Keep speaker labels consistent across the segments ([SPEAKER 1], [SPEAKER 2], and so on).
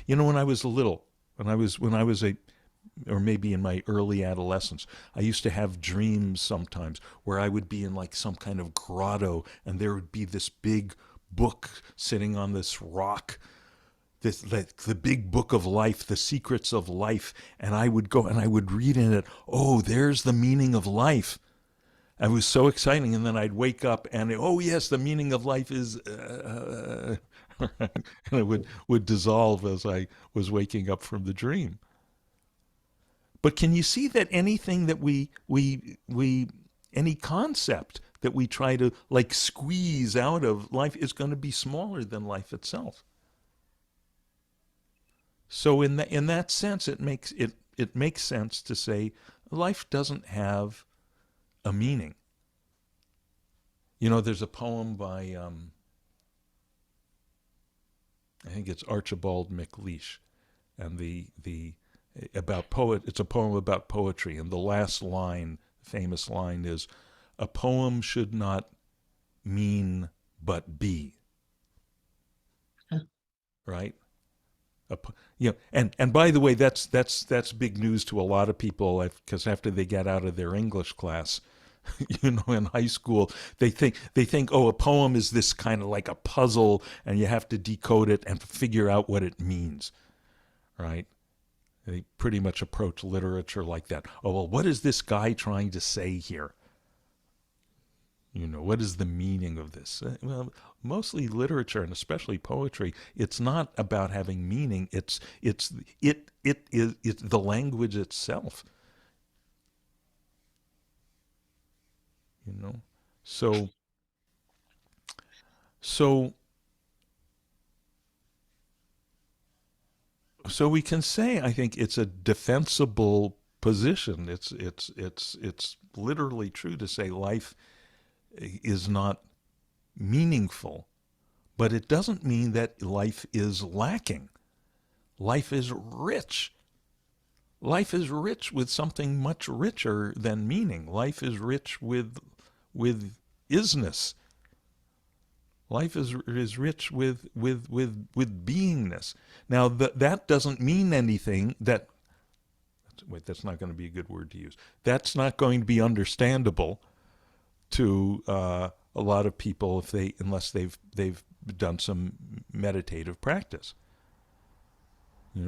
[SPEAKER 1] when I was little, when I was a, or maybe in my early adolescence, I used to have dreams sometimes where I would be in like some kind of grotto, and there would be this big book sitting on this rock, this like the big book of life, the secrets of life, and I would go and I would read in it. Oh, there's the meaning of life. It was so exciting, and then I'd wake up and oh yes, the meaning of life is, and it would dissolve as I was waking up from the dream. But can you see that anything that we any concept that we try to like squeeze out of life is going to be smaller than life itself. So in that sense, it makes sense to say life doesn't have a meaning. There's a poem by I think it's Archibald MacLeish, and the about poet. It's a poem about poetry, and the last line, famous line, is, "A poem should not mean but be."
[SPEAKER 2] Huh.
[SPEAKER 1] Right? And by the way, that's big news to a lot of people, because after they get out of their English class, in high school, they think, oh, a poem is this kind of like a puzzle, and you have to decode it and figure out what it means, right? They pretty much approach literature like that. Oh, well, what is this guy trying to say here? What is the meaning of this? Well, mostly literature, and especially poetry, it's not about having meaning. It's the language itself. You know, so so so we can say, I think it's a defensible position. It's literally true to say life is not meaningful, but it doesn't mean that life is lacking. Life is rich. Life is rich with something much richer than meaning. Life is rich with isness. Life is rich with beingness. Now that doesn't mean anything. That's not going to be a good word to use. That's not going to be understandable to a lot of people unless they've done some meditative practice.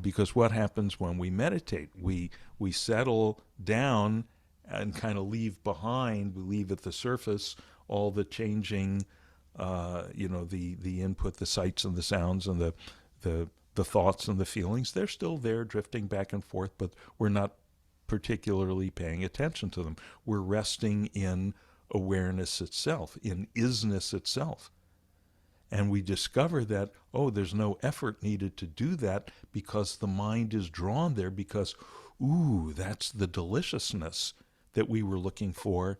[SPEAKER 1] Because what happens when we meditate? We settle down and kind of leave behind. We leave at the surface all the changing, the input, the sights and the sounds, and the thoughts and the feelings. They're still there, drifting back and forth, but we're not particularly paying attention to them. We're resting in awareness itself, in isness itself. And we discover that, oh, there's no effort needed to do that, because the mind is drawn there, because, ooh, that's the deliciousness that we were looking for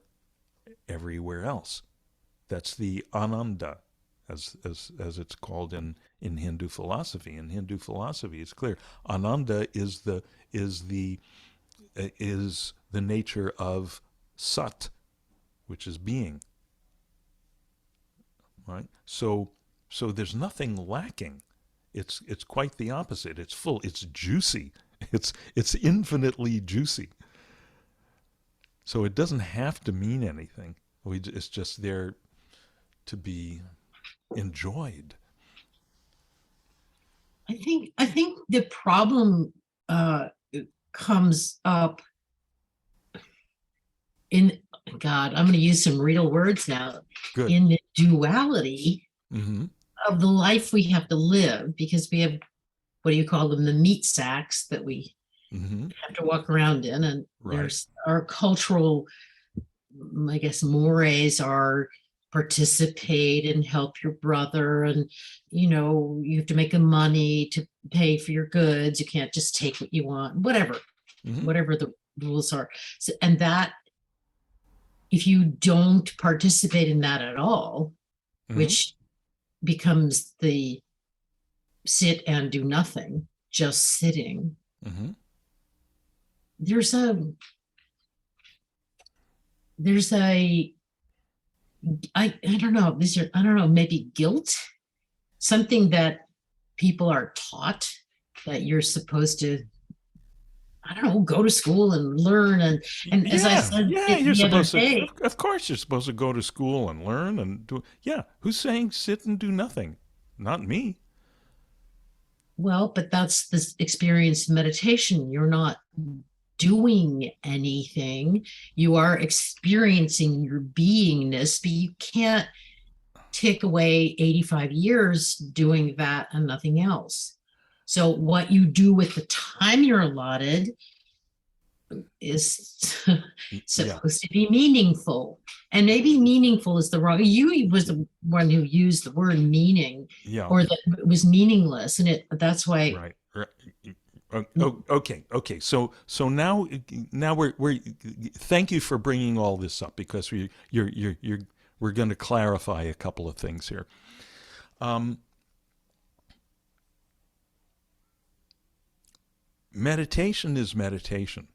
[SPEAKER 1] everywhere else. That's the ananda, as it's called in Hindu philosophy. In Hindu philosophy, it's clear. Ananda is the nature of sat, which is being. Right? So there's nothing lacking. It's quite the opposite. It's full. It's juicy. It's infinitely juicy. So it doesn't have to mean anything. It's just there to be enjoyed.
[SPEAKER 2] I think the problem comes up in, God, I'm going to use some real words now,
[SPEAKER 1] Good.
[SPEAKER 2] in the duality
[SPEAKER 1] Mm-hmm.
[SPEAKER 2] of the life we have to live, because we have, what do you call them, the meat sacks that we
[SPEAKER 1] Mm-hmm.
[SPEAKER 2] have to walk around in, and
[SPEAKER 1] Right.
[SPEAKER 2] there's our cultural, I guess, mores are participate and help your brother, and you have to make a money to pay for your goods. You can't just take what you want, whatever
[SPEAKER 1] Mm-hmm.
[SPEAKER 2] whatever the rules are. So, and that, if you don't participate in that at all,
[SPEAKER 1] Mm-hmm.
[SPEAKER 2] which becomes the sit and do nothing, just sitting,
[SPEAKER 1] Mm-hmm.
[SPEAKER 2] there's a I don't know, I don't know, maybe guilt, something that people are taught that you're supposed to, I don't know, go to school and learn. And as I
[SPEAKER 1] Yeah,
[SPEAKER 2] said
[SPEAKER 1] yeah, you're
[SPEAKER 2] the other
[SPEAKER 1] supposed to,
[SPEAKER 2] day,
[SPEAKER 1] of course, you're supposed to go to school and learn and do, yeah. Who's saying sit and do nothing? Not me.
[SPEAKER 2] well, but that's this experience meditation. You're not doing anything. You are experiencing your beingness, but you can't take away 85 years doing that and nothing else. So what you do with the time you're allotted is
[SPEAKER 1] Yeah,
[SPEAKER 2] supposed to be meaningful. And maybe meaningful is the wrong, you was the one who used the word meaning,
[SPEAKER 1] yeah,
[SPEAKER 2] or that it was meaningless. And that's why.
[SPEAKER 1] right. Right. Okay, okay. So now we're thank you for bringing all this up because you're we're going to clarify a couple of things here. Um, Meditation is meditation.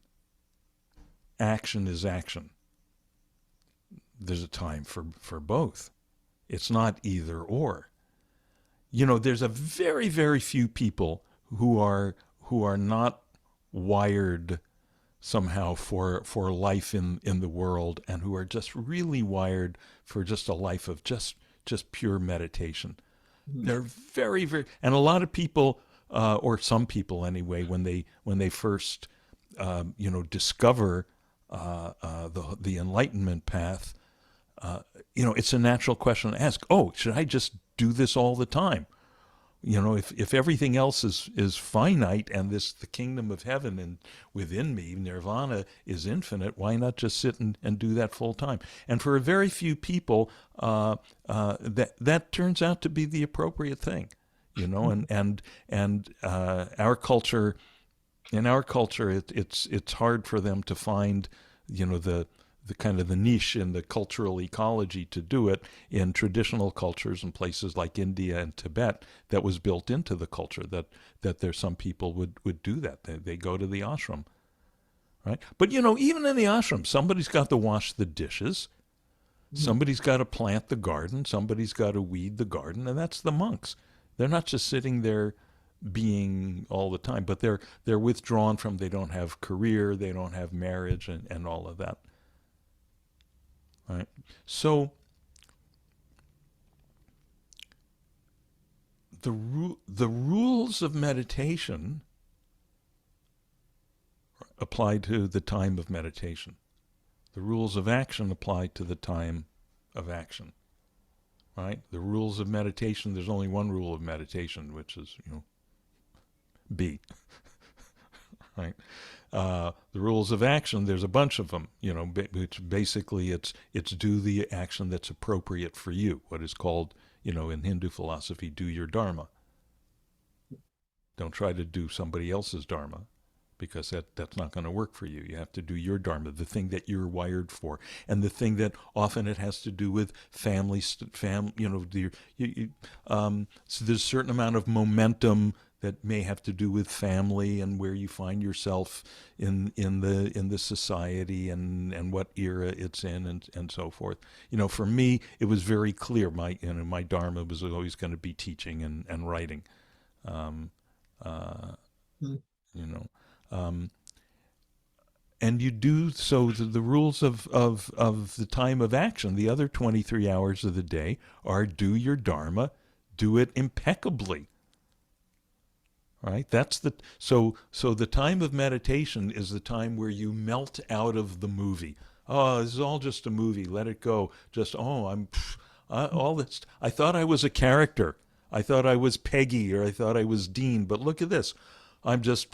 [SPEAKER 1] Action is action. There's a time for both. It's not either or. You know, there's a very few people who are not wired somehow for life in the world and who are just really wired for just a life of just pure meditation. They're very and a lot of people or some people anyway when they first discover the enlightenment path, it's a natural question to ask. Oh, should I just do this all the time? You know, if everything else is finite and this the kingdom of heaven and within me, nirvana is infinite, why not just sit and do that full time? And for a very few people, that turns out to be the appropriate thing, and our culture in our culture, it's hard for them to find, the kind of the niche in the cultural ecology to do it in traditional cultures in places like India and Tibet that was built into the culture that there's some people would do that. They go to the ashram, right? But even in the ashram, somebody's got to wash the dishes, somebody's got to plant the garden, somebody's got to weed the garden, and that's the monks. They're not just sitting there being all the time, but they're withdrawn from. They don't have career, they don't have marriage, and all of that. Right. So the rules of meditation apply to the time of meditation. The rules of action apply to the time of action. Right. The rules of meditation. There's only one rule of meditation, which is be. Right. The rules of action, there's a bunch of them, which basically it's do the action that's appropriate for you, what is called, in Hindu philosophy, do your dharma. Don't try to do somebody else's dharma because that's not going to work for you. You have to do your dharma, the thing that you're wired for, and the thing that often it has to do with family, so there's a certain amount of momentum that may have to do with family and where you find yourself in the society and what era it's in and so forth. For me, it was very clear. My dharma was always going to be teaching and writing. Um, uh, you know, um, and you do so. The rules of the time of action, the other 23 hours of the day, are do your dharma, do it impeccably. Right. So the time of meditation is the time where you melt out of the movie. Oh, this is all just a movie. Let it go. Just all this. I thought I was a character. I thought I was Peggy or I thought I was Dean. But look at this. I'm just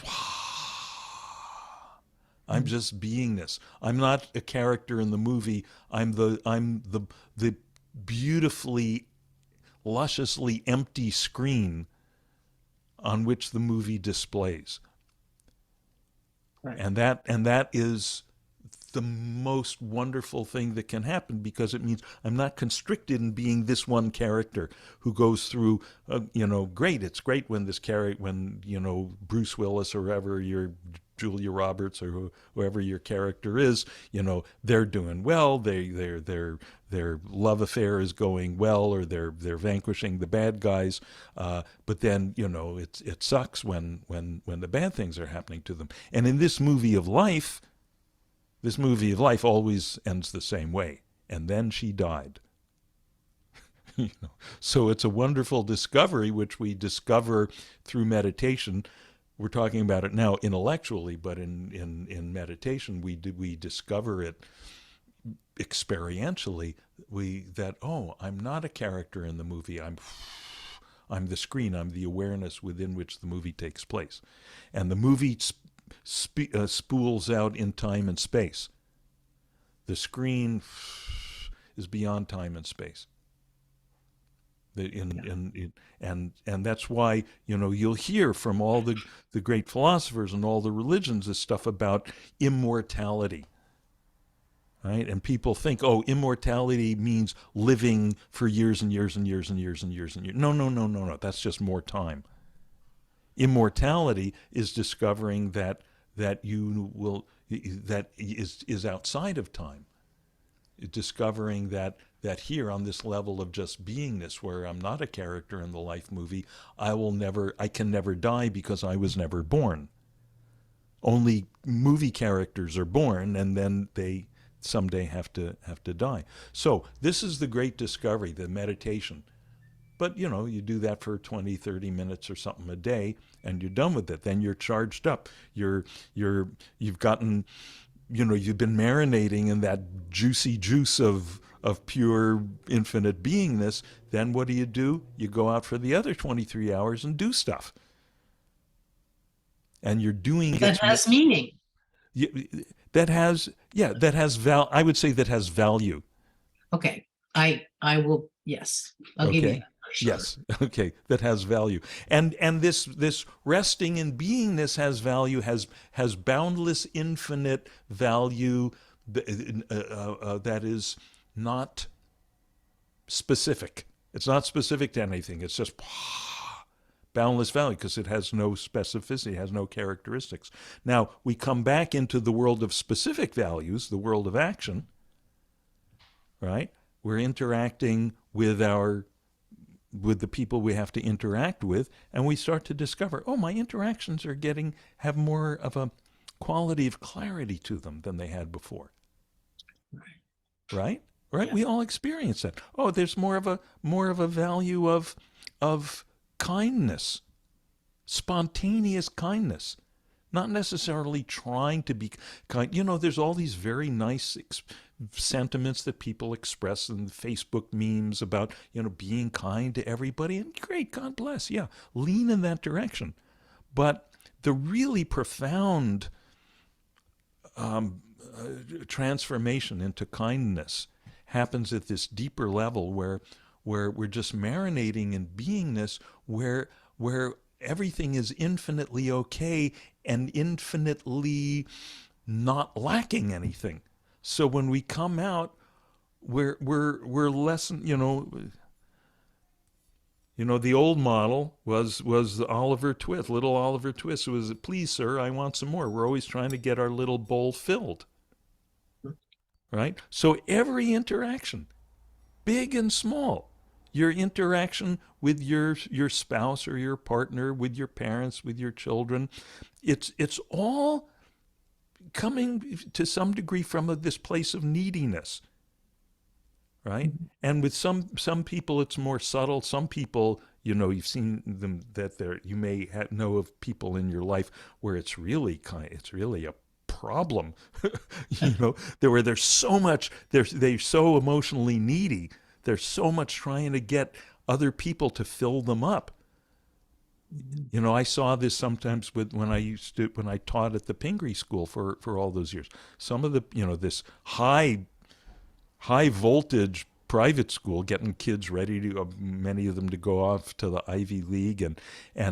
[SPEAKER 1] I'm just beingness. I'm not a character in the movie. I'm the beautifully, lusciously empty screen on which the movie displays.
[SPEAKER 2] Right.
[SPEAKER 1] And that is the most wonderful thing that can happen because it means I'm not constricted in being this one character who goes through, great. It's great when when Bruce Willis or whoever you're Julia Roberts or whoever your character is, they're doing well. Their love affair is going well, or they're vanquishing the bad guys. But then it sucks when the bad things are happening to them. And in this movie of life always ends the same way. And then she died. So it's a wonderful discovery, which we discover through meditation. We're talking about it now intellectually, but in meditation we discover it experientially. I'm not a character in the movie. I'm the screen. I'm the awareness within which the movie takes place, and the movie spools out in time and space. The screen is beyond time and space. And that's why you'll hear from all the great philosophers and all the religions this stuff about immortality, right? And people think, oh, immortality means living for years and years and years and years and years and years. No, no, no, no, no. That's just more time. Immortality is discovering that is outside of time. Discovering that here on this level of just beingness, where I'm not a character in the life movie, I can never die because I was never born. Only movie characters are born, and then they someday have to die. So this is the great discovery, the meditation. But you do that for 20, 30 minutes or something a day, and you're done with it. Then you're charged up. You've gotten, you've been marinating in that juicy juice of pure infinite beingness. Then what do? You go out for the other 23 hours and do stuff. And you're doing
[SPEAKER 2] That has meaning.
[SPEAKER 1] I would say that has value.
[SPEAKER 2] Okay. I will, yes. I'll give you
[SPEAKER 1] Okay.
[SPEAKER 2] that for sure.
[SPEAKER 1] Yes. Okay. That has value. And this resting in beingness has value, has boundless, infinite value that is not specific. It's not specific to anything. It's just boundless value because it has no specificity, it has no characteristics. Now, we come back into the world of specific values, the world of action, right? We're interacting with the people we have to interact with, and we start to discover, oh, my interactions have more of a quality of clarity to them than they had before. Right? Right?
[SPEAKER 2] Yeah.
[SPEAKER 1] We all experience that. Oh, there's more of a value of kindness, spontaneous kindness, not necessarily trying to be kind. There's all these very nice sentiments that people express in Facebook memes about, being kind to everybody, and great, God bless. Yeah, lean in that direction. But the really profound transformation into kindness happens at this deeper level where we're just marinating in beingness, where everything is infinitely okay and infinitely not lacking anything. So when we come out, we're less, the old model was Oliver Twist, little Oliver Twist. It was, please, sir, I want some more. We're always trying to get our little bowl filled. Right? So every interaction, big and small, your interaction with your spouse or your partner, with your parents, with your children, it's all coming to some degree from this place of neediness. Right? Mm-hmm. And with some people, it's more subtle. Some people, you've seen them you may know of people in your life where it's really a problem. Where there's so much, they're so emotionally needy. There's so much trying to get other people to fill them up. I saw this sometimes when I taught at the Pingree School for all those years. Some of the, this high voltage private school, getting kids ready to, many of them to go off to the Ivy League, and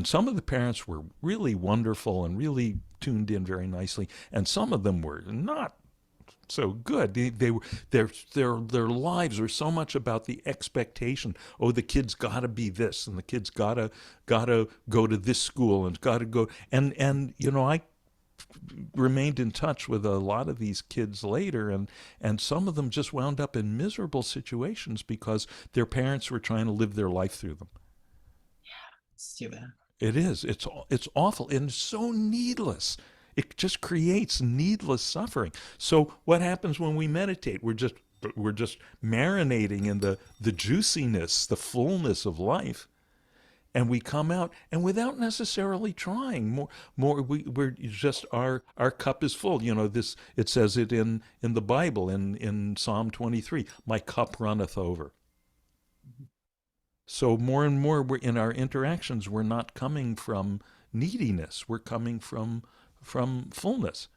[SPEAKER 1] some of the parents were really wonderful and really tuned in very nicely, and some of them were not so good. Their lives were so much about the expectation. Oh, the kid's got to be this, and the kid's gotta go to this school, and gotta go. And I remained in touch with a lot of these kids later, and some of them just wound up in miserable situations because their parents were trying to live their life through them.
[SPEAKER 2] It's too bad.
[SPEAKER 1] It is. It's awful and so needless. It just creates needless suffering. So what happens when we meditate? We're just marinating in the juiciness, the fullness of life, and we come out and without necessarily trying more we're just our cup is full. This, it says it in the Bible, in Psalm 23, my cup runneth over. So more and more we're in our interactions, we're not coming from neediness, we're coming from fullness.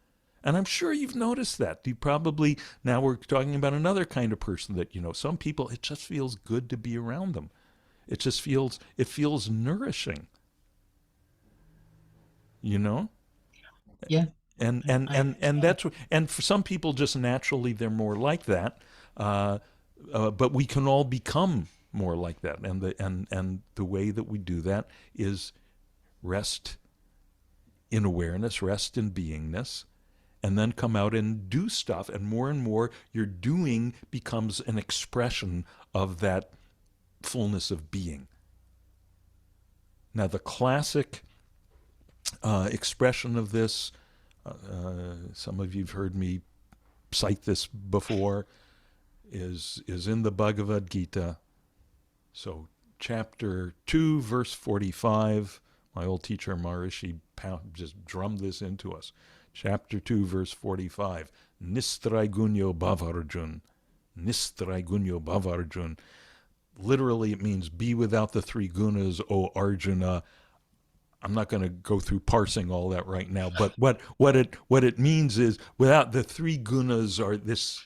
[SPEAKER 1] And I'm sure you've noticed that. You probably, now we're talking about another kind of person that, some people, it just feels good to be around them. It feels nourishing, you know?
[SPEAKER 2] Yeah,
[SPEAKER 1] And and
[SPEAKER 2] I
[SPEAKER 1] and and
[SPEAKER 2] understand.
[SPEAKER 1] and for some people, just naturally they're more like that. Uh, but we can all become more like that, and the way that we do that is rest in awareness, rest in beingness, and then come out and do stuff. And more your doing becomes an expression of that fullness of being. Now, the classic expression of this, some of you've heard me cite this before, is in the Bhagavad Gita. So, chapter 2, verse 45. My old teacher Maharishi just drummed this into us. Chapter 2, verse 45. Nistraigunyo bhavarjun. Nistraigunyo bhavarjun. Literally, it means be without the three gunas, O Arjuna. I'm not going to go through parsing all that right now, but what it means is without the three gunas, are this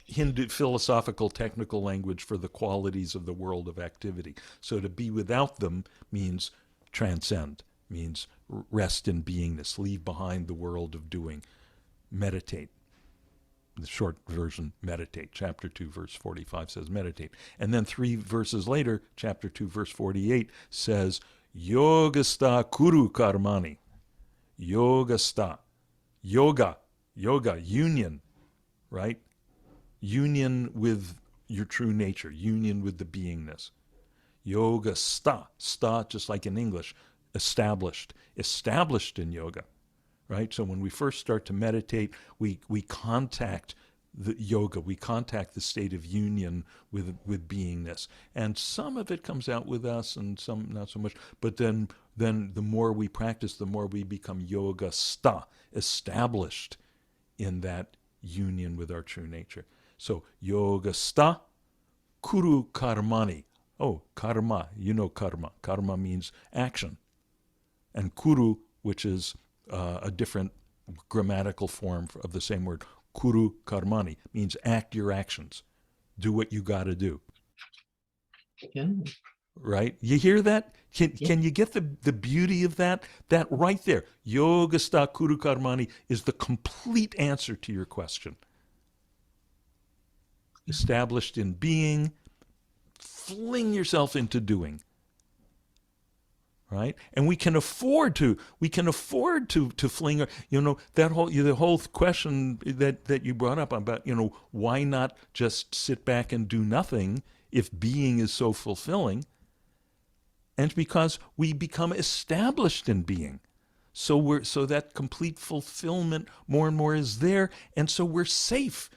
[SPEAKER 1] Hindu philosophical technical language for the qualities of the world of activity. So to be without them means transcend, means rest in beingness, leave behind the world of doing, meditate. The short version, meditate. Chapter 2, verse 45 says meditate. And then 3 verses later, chapter 2, verse 48 says yogasta kuru karmani. Yogasta. Yoga, union, right? Union with your true nature, union with the beingness. Yoga sta, just like in English, established in yoga, right? So when we first start to meditate, we contact the yoga, we contact the state of union with beingness, and some of it comes out with us, and some not so much. But then the more we practice, the more we become yoga sta, established in that union with our true nature. So yoga sta kuru karmani. Oh, karma, karma. Karma means action. And kuru, which is a different grammatical form of the same word, kuru karmani, means act your actions. Do what you got to do.
[SPEAKER 2] Yeah,
[SPEAKER 1] Right? You hear that? Can,
[SPEAKER 2] yeah.
[SPEAKER 1] can you get the beauty of that? That right there, yoga sta kuru karmani, is the complete answer to your question. Established in being, fling yourself into doing, right? And we can afford to fling, the whole question that you brought up about, why not just sit back and do nothing if being is so fulfilling? And it's because we become established in being. So that complete fulfillment more and more is there, and so we're safe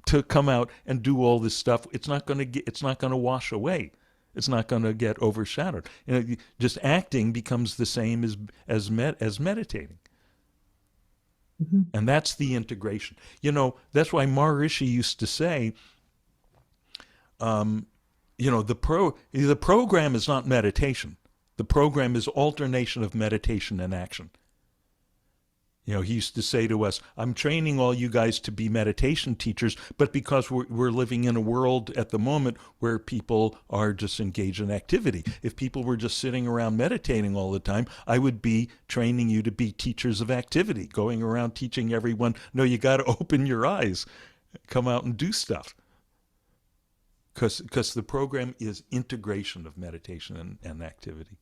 [SPEAKER 1] to come out and do all this stuff. It's not going to wash away. It's not going to get overshadowed. Just acting becomes the same as meditating.
[SPEAKER 2] Mhm.
[SPEAKER 1] And that's the integration. That's why Maharishi used to say, the program is not meditation. The program is alternation of meditation and action. He used to say to us, I'm training all you guys to be meditation teachers, but because we're living in a world at the moment where people are just engaged in activity. If people were just sitting around meditating all the time, I would be training you to be teachers of activity, going around teaching everyone, no, you got to open your eyes, come out and do stuff. Because the program is integration of meditation and activity.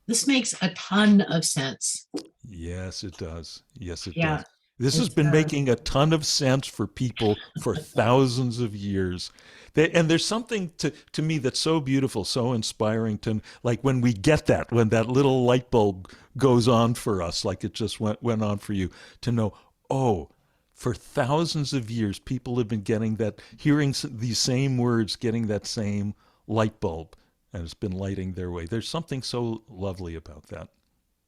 [SPEAKER 2] This makes a ton of sense.
[SPEAKER 1] Yes, it does. Yes, it
[SPEAKER 2] Yeah,
[SPEAKER 1] does. This has
[SPEAKER 2] it
[SPEAKER 1] been
[SPEAKER 2] does.
[SPEAKER 1] making a ton of sense for people for thousands of years. And there's something to me that's so beautiful, so inspiring to like when we get that, when that little light bulb goes on for us, like it just went on for you, to know, oh, for thousands of years, people have been getting that, hearing these same words, getting that same light bulb, and it's been lighting their way. There's something so lovely about that.